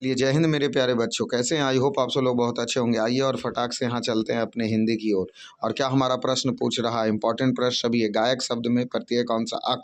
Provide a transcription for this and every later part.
लिए जय हिंद मेरे प्यारे बच्चों, कैसे हैं? आई होप आप सब लोग बहुत अच्छे होंगे। आइए और फटाक से यहाँ चलते हैं अपने हिंदी की ओर। और क्या हमारा प्रश्न पूछ रहा है, इंपॉर्टेंट प्रश्न सभी है। गायक शब्द में प्रत्यय कौन सा? अक।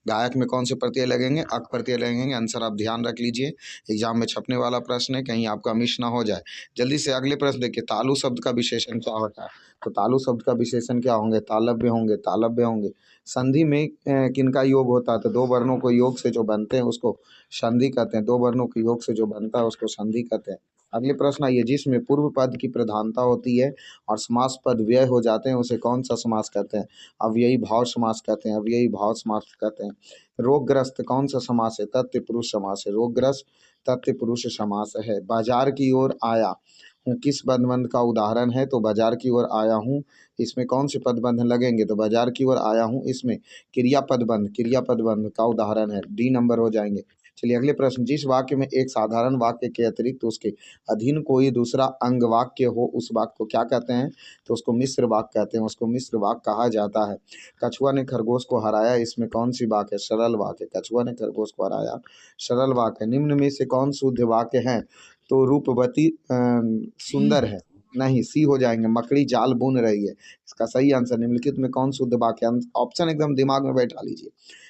गायक में कौन से प्रत्यय लगेंगे? अक प्रत्यय लगेंगे। आंसर आप ध्यान रख लीजिए, एग्जाम में छपने वाला प्रश्न है, कहीं आपका मिस ना हो जाए। जल्दी से अगले प्रश्न देखिए, तालु शब्द का विशेषण क्या होता है? तो तालु शब्द का विशेषण क्या होंगे? तालव्य होंगे, तालव्य होंगे। संधि में किनका योग होता है? तो दो वर्णों को योग से जो बनते हैं उसको संधि कहते हैं। दो वर्णों के योग से जो बनता है उसको संधि कहते हैं। अगले प्रश्न आइए, जिसमें पूर्व पद की प्रधानता होती है और समास पद व्यय हो जाते हैं उसे कौन सा समास कहते हैं? अव्ययी भाव समास कहते हैं। अव्ययी भाव समास कहते हैं। रोगग्रस्त कौन सा समास है? तत्पुरुष समास है। रोगग्रस्त तत्पुरुष समास है। बाजार की ओर आया हूँ किस पदबंध का उदाहरण है? तो बाजार की ओर आया हूँ, इसमें कौन से पदबंध लगेंगे? तो बाजार की ओर आया हूँ, इसमें क्रियापद बंध का उदाहरण है। डी नंबर हो जाएंगे। चलिए अगले प्रश्न, जिस वाक्य में एक साधारण वाक्य के अतिरिक्त उसके अधीन कोई दूसरा अंग वाक्य हो उस वाक्य को क्या कहते हैं? तो उसको मिश्र वाक्य कहते हैं। उसको मिश्र वाक्य कहा जाता है। कछुआ ने खरगोश को हराया, इसमें कौन सी वाक्य है? सरल वाक्य। कछुआ ने खरगोश को हराया, सरल वाक्य। निम्न में से कौन शुद्ध वाक्य है? तो रूपवती सुंदर है। नहीं, सी हो जाएंगे। मकड़ी जाल बुन रही है, इसका सही आंसर निम्नलिखित में कौन शुद्ध वाक्य? ऑप्शन एकदम दिमाग में बैठा लीजिए।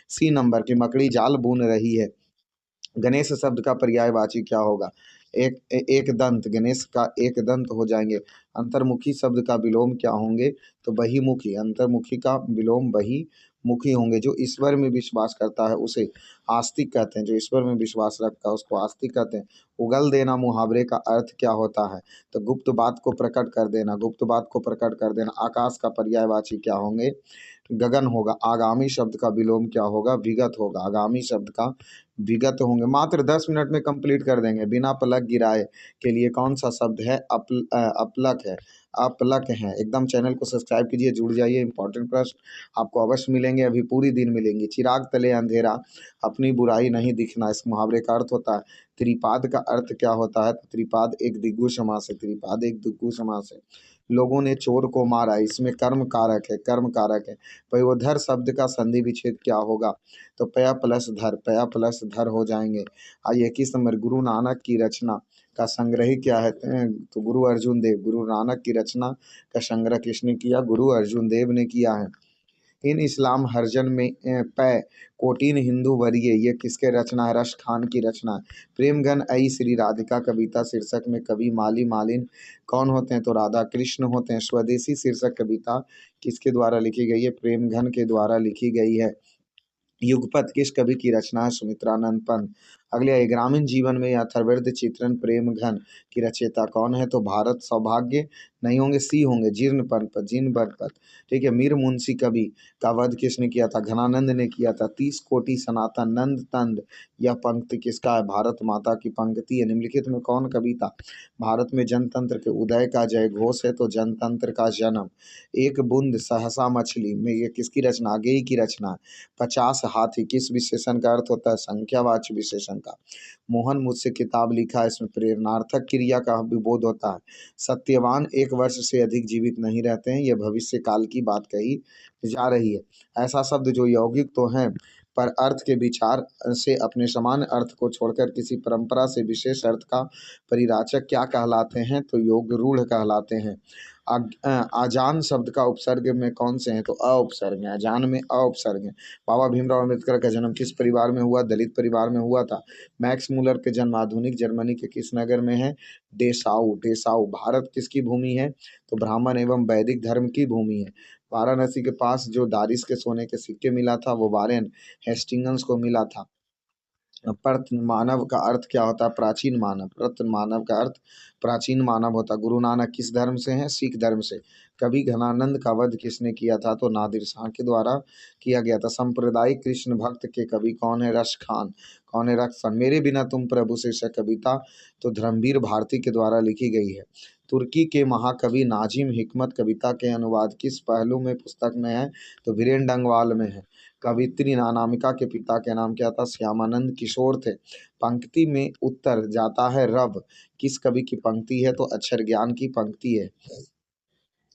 सी नंबर की मकड़ी जाल बुन रही है। गणेश शब्द का पर्यायवाची क्या होगा? एक दंत। गणेश का एक दंत हो जाएंगे। अंतर्मुखी शब्द का विलोम क्या होंगे? तो बहिमुखी। अंतर्मुखी का विलोम बहिमुखी होंगे। जो ईश्वर में विश्वास करता है उसे आस्तिक कहते हैं। जो ईश्वर में विश्वास रखता है उसको आस्तिक कहते हैं। उगल देना मुहावरे का अर्थ क्या होता है? तो गुप्त बात को प्रकट कर देना। गुप्त बात को प्रकट कर देना। आकाश का पर्यायवाची क्या होंगे? गगन होगा। आगामी शब्द का विलोम क्या होगा? विगत होगा। आगामी शब्द का विगत होंगे। मात्र 10 मिनट में कंप्लीट कर देंगे। बिना पलक गिराए के लिए कौन सा शब्द है? अपलक है। अपलक है। एकदम चैनल को सब्सक्राइब कीजिए, जुड़ जाइए। इंपॉर्टेंट प्रश्न आपको अवश्य मिलेंगे, अभी पूरी दिन मिलेंगे। चिराग तले अंधेरा, अपनी बुराई नहीं दिखना, इस मुहावरे का अर्थ होता है। त्रिपाद का अर्थ क्या होता है? तो त्रिपाद एक द्विगु समास है। त्रिपाद एक द्विगु समास है। लोगों ने चोर को मारा, इसमें कर्म कारक है। कर्म कारक है। पयोधर शब्द का संधि विच्छेद क्या होगा? तो पया प्लस धर। पया प्लस धर हो जाएंगे। आइए 21 नंबर, गुरु नानक की रचना का संग्रही क्या है? तो गुरु अर्जुन देव। गुरु नानक की रचना का संग्रह किसने किया? गुरु अर्जुन देव ने किया है। इन इस्लाम हर्जन में पै कोटिन हिंदू वरीय, ये किसके रचना है? रश खान की रचना है। प्रेमघन आई श्री राधिका कविता शीर्षक में कवि माली मालिन कौन होते हैं? तो राधा कृष्ण होते हैं। स्वदेशी शीर्षक कविता किसके द्वारा लिखी गई है? प्रेमघन के द्वारा लिखी गई है। युगपत किस कवि की रचना है? सुमित्रानंद पंत। अगले है, ग्रामीण जीवन में अथर्वृद चित्रण प्रेम घन की रचयिता कौन है? तो भारत सौभाग्य नहीं होंगे, सी होंगे। जीर्ण पद, जीर्ण पद। ठीक है। मीर मुंशी कवि का वध किसने किया था? घनानंद ने किया था। 30 कोटि सनातन नंद तंद, यह पंक्ति किसका है? भारत माता की पंक्ति है। निम्नलिखित में कौन कवि था? भारत में जनतंत्र के उदय का जय घोष है, तो जनतंत्र का जन्म। एक बूंद सहसा मछली में, ये किसकी रचना? अगेई की रचना है। 50 हाथी किस विशेषण का अर्थ होता है? संख्यावाची विशेषण का। मोहन मुझसे किताब लिखा, इसमें प्रेरणार्थक क्रिया का विबोध होता है। सत्यवान 1 वर्ष से अधिक जीवित नहीं रहते हैं, यह भविष्य काल की बात कही जा रही है। ऐसा शब्द जो यौगिक तो है पर अर्थ के विचार से अपने समान अर्थ को छोड़कर किसी परंपरा से विशेष अर्थ का परिराचक क्या कहलाते हैं? तो योग रूढ़ कहलाते हैं। आजान शब्द का उपसर्ग में कौन से हैं? तो अ उपसर्ग है। अजान में अ उपसर्ग है। बाबा भीमराव अम्बेडकर का जन्म किस परिवार में हुआ? दलित परिवार में हुआ था। मैक्स मूलर के जन्म आधुनिक जर्मनी के किस नगर में है? डेसाउ। डेसाउ। भारत किसकी भूमि है? तो ब्राह्मण एवं वैदिक धर्म की भूमि है। वाराणसी के पास जो दारिस के सोने के सिक्के मिला था वो वारेन हेस्टिंगस को मिला था। प्रत्न मानव का अर्थ क्या होता है? प्राचीन मानव। प्रत्न मानव का अर्थ प्राचीन मानव होता है। गुरु नानक किस धर्म से हैं? सिख धर्म से। कवि घनानंद का वध किसने किया था? तो नादिर शाह के द्वारा किया गया था। सांप्रदायिक कृष्ण भक्त के कवि कौन है? रश खान। कौन है? रश खान। मेरे बिना तुम प्रभु शीर्षक कविता तो धर्मवीर भारती के द्वारा लिखी गई है। तुर्की के महाकवि नाजिम हिकमत कविता के अनुवाद किस पहलू में पुस्तक में है? तो वीरेन डंगवाल में है। कवित्री अनामिका के पिता के नाम क्या था? श्यामानंद किशोर थे। पंक्ति में उत्तर जाता है रब, किस कवि की पंक्ति है? तो अक्षर ज्ञान की पंक्ति है।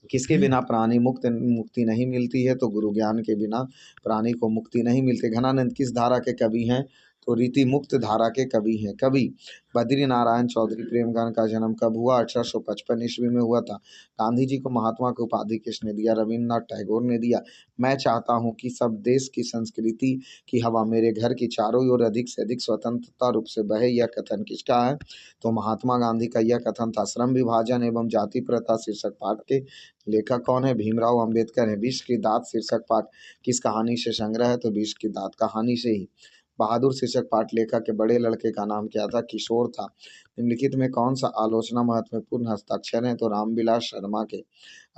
किसके बिना प्राणी मुक्ति नहीं मिलती है? तो गुरु ज्ञान के बिना प्राणी को मुक्ति नहीं मिलती। घनानंद किस धारा के कवि हैं? तो रीति मुक्त धारा के कवि हैं। कवि बद्री नारायण चौधरी। प्रेमगन का जन्म कब हुआ? 1855 ईस्वी में हुआ था। गांधी जी को महात्मा की उपाधि किसने दिया? रविन्द्रनाथ टैगोर ने दिया। मैं चाहता हूं कि सब देश की संस्कृति की हवा मेरे घर की चारों ओर अधिक से अधिक स्वतंत्रता रूप से बहे, यह कथन किसका है? तो महात्मा गांधी का यह कथन था। श्रम विभाजन एवं जाति प्रथा शीर्षक पाठ के लेखक कौन है? भीमराव अंबेडकर है। विष की दात शीर्षक पाठ किस कहानी से संग्रह है? तो विष की दात कहानी से ही। बहादुर शीर्षक पाठ लेखक के बड़े लड़के का नाम क्या था? किशोर था। निम्नलिखित में कौन सा आलोचना महत्वपूर्ण हस्ताक्षर है? तो रामविलास शर्मा के।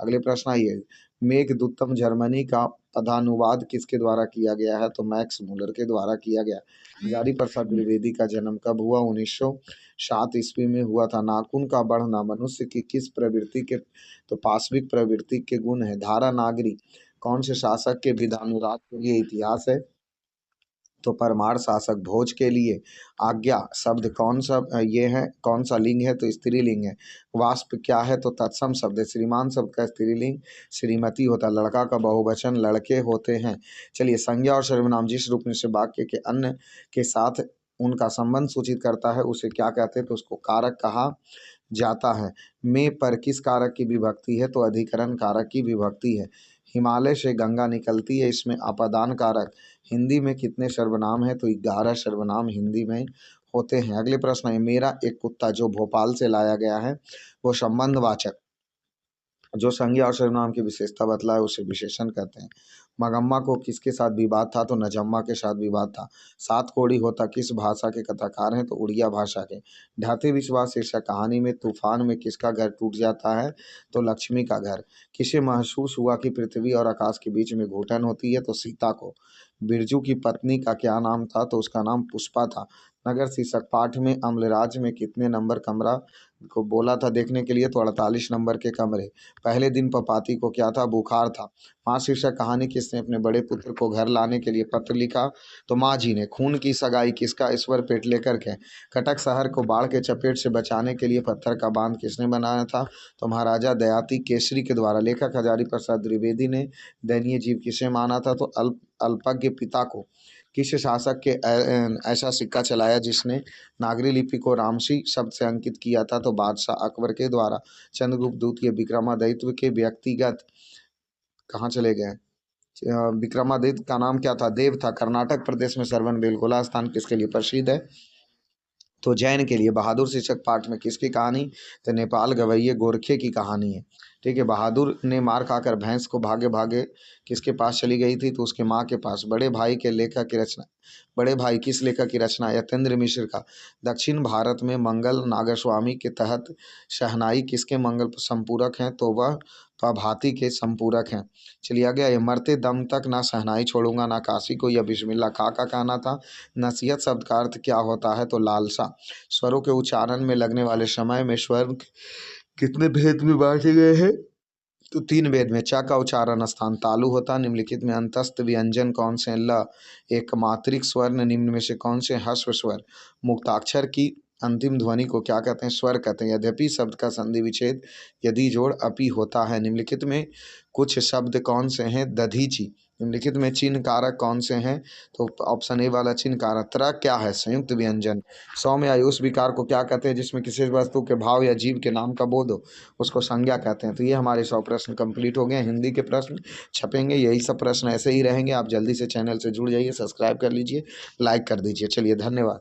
अगले प्रश्न आइए, मेघदूतम जर्मनी का पदानुवाद किसके द्वारा किया गया है? तो मैक्स मूलर के द्वारा किया गया। हजारी प्रसाद द्विवेदी का जन्म कब हुआ? 1907 ईस्वी में हुआ था। नाखून का बढ़ना मनुष्य की किस प्रवृत्ति के? तो पाशविक प्रवृत्ति के गुण है। धारा नागरी कौन से शासक के विधानुराग के लिए इतिहास है? तो परमार शासक भोज के लिए। आज्ञा शब्द कौन सा ये है, कौन सा लिंग है? तो स्त्रीलिंग है। वाष्प क्या है? तो तत्सम शब्द है। श्रीमान शब्द का स्त्रीलिंग श्रीमती होता है। लड़का का बहुवचन लड़के होते हैं। चलिए, संज्ञा और सर्वनाम जिस रूप में से वाक्य के अन्य के साथ उनका संबंध सूचित करता है उसे क्या कहते हैं? तो उसको कारक कहा जाता है। में पर किस कारक की विभक्ति है? तो अधिकरण कारक की विभक्ति है। हिमालय से गंगा निकलती है, इसमें अपादान कारक। हिंदी में कितने सर्वनाम हैं? तो 11 सर्वनाम हिंदी में होते हैं। अगले प्रश्न है, मेरा एक कुत्ता जो भोपाल से लाया गया है वो संबंधवाचक जो संज्ञा और सर्वनाम की विशेषता बतलाए उसे विशेषण कहते हैं। मगम्मा को किसके साथ विवाद था? तो नजम्मा के साथ विवाद था। सात कोड़ी होता किस भाषा के कथाकार हैं? तो उड़िया भाषा के। ढाते विश्वास शीर्षक कहानी में तूफान में किसका घर टूट जाता है? तो लक्ष्मी का घर। किसे महसूस हुआ कि पृथ्वी और आकाश के बीच में घुटन होती है? तो सीता को। बिरजू की पत्नी का क्या नाम था? तो उसका नाम पुष्पा था। नगर शीर्षक पाठ में अम्लराज में कितने नंबर कमरा को बोला था देखने के लिए? तो 48 नंबर के कमरे। पहले दिन पपाती को क्या था? बुखार था। माँ शीर्षक कहानी किसने अपने बड़े पुत्र को घर लाने के लिए पत्र लिखा? तो माँ जी ने। खून की सगाई किसका? ईश्वर पेट लेकर के। कटक शहर को बाढ़ के चपेट से बचाने के लिए पत्थर का बांध किसने बनाया था? तो महाराजा दयाति केसरी के द्वारा। लेखक हजारी प्रसाद द्विवेदी ने दयनीय जीव किसे माना था? तो अल्पज्ञ पिता को। किस शासक के ऐसा सिक्का चलाया जिसने नागरी लिपि को रामसी शब्द से अंकित किया था? तो बादशाह अकबर के द्वारा। चंद्रगुप्त द्वितीय विक्रमादित्य के व्यक्तिगत कहाँ चले गए? विक्रमादित्य का नाम क्या था? देव था। कर्नाटक प्रदेश में सरवन बेलगोला स्थान किसके लिए प्रसिद्ध है? तो जैन के लिए। बहादुर शीर्षक पाठ में किसकी कहानी? तो नेपाल गवैये गोरखे की कहानी है। ठीक है। बहादुर ने मार खाकर भैंस को भागे भागे किसके पास चली गई थी? तो उसके माँ के पास। बड़े भाई के लेखक की रचना। बड़े भाई किस लेखक की रचना? यतेंद्र मिश्र का। दक्षिण भारत में मंगल नागस्वामी के तहत शहनाई किसके मंगल संपूरक हैं? तो वह प्रभाती के संपूरक हैं। चलिए आगे आइए, मरते दम तक ना शहनाई छोड़ूंगा ना काशी को, यह बिस्मिल्लाह खां का कहना था। नसीहत शब्द का अर्थ क्या होता है? तो लालसा। स्वरों के उच्चारण में लगने वाले समय में स्वर कितने भेद में बांटे गए हैं? तो 3 भेद में। च का उच्चारण स्थान तालु होता। निम्नलिखित में अंतस्थ व्यंजन कौन से हैं? ल। एक मात्रिक स्वर्ण निम्न में से कौन से? ह्रस्व स्वर। मुक्ताक्षर की अंतिम ध्वनि को क्या कहते हैं? स्वर कहते हैं। यद्यपि शब्द का संधि विच्छेद यदि जोड़ अपी होता है। निम्नलिखित में कुछ शब्द कौन से हैं? दधीची। निम्नलिखित में चिन्ह कारक कौन से हैं? तो ऑप्शन ए वाला चिन्ह कारक। त्र क्या है? संयुक्त व्यंजन। 100 में आयुष विकार को क्या कहते हैं? जिसमें किसी वस्तु के भाव या जीव के नाम का बोध हो उसको संज्ञा कहते हैं। तो ये हमारे 100 प्रश्न कंप्लीट हो गए। हिंदी के प्रश्न छपेंगे, यही सब प्रश्न ऐसे ही रहेंगे। आप जल्दी से चैनल से जुड़ जाइए, सब्सक्राइब कर लीजिए, लाइक कर दीजिए। चलिए, धन्यवाद।